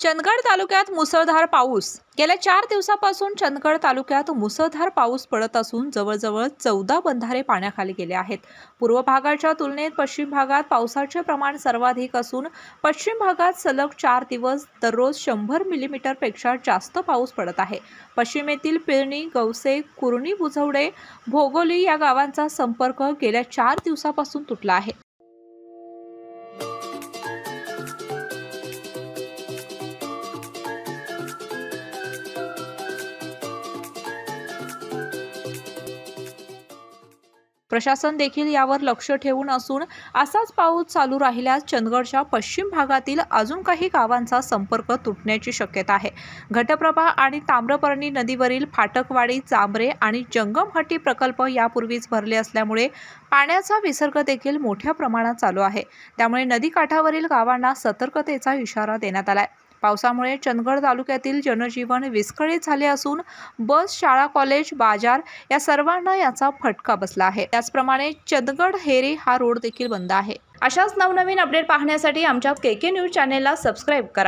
चंदगड तालुक्यात मुसळधार पाऊस। गेल्या 4 दिवसापासून चंदगड तालुक्यात मुसळधार पाऊस पडत असून जवळजवळ 14 बंधारे पाण्याखाली गेले आहेत। पूर्व भागाच्या तुलनेत पश्चिम भागात पावसाचे प्रमाण सर्वाधिक असून पश्चिम भागात सलग 4 दिवस दररोज 100 मिलीमीटर पेक्षा जास्त पाऊस पडत आहे। पश्चिमेतील पिळणी, गवसे, कुरणी, बुझवडे, भोगोली या गावांचा संपर्क गेल्या 4 दिवसापासून तुटला आहे। प्रशासन देखील यावर लक्ष ठेवून असून असाच पाऊस चालू राहिल्यास चंदगडच्या पश्चिम भागातील अजून काही गावांचा संपर्क तुटण्याची शक्यता आहे। घटप्रभा आणि ताम्रपर्णी नदीवरील फाटकवाडी, जांभरे आणि जंगमहट्टी प्रकल्प यापूर्वीच भरले असल्यामुळे पाण्याचा विसर्ग देखील मोठ्या प्रमाणात चालू आहे। त्यामुळे नदीकाठावरील गावांना सतर्कतेचा इशारा देण्यात आलाय। पावसामुळे चंदगड तालुक्यातील जनजीवन विस्कळीत झाले असून बस, शाळा, कॉलेज, बाजार या सर्वांना याचा फटका बसला आहे। त्याचप्रमाणे चंदगड हेरी हा रोड देखील बंद आहे। अशाच नवनवीन अपडेट पाहण्यासाठी आमच्या KK न्यूज चॅनेलला सबस्क्राइब करा।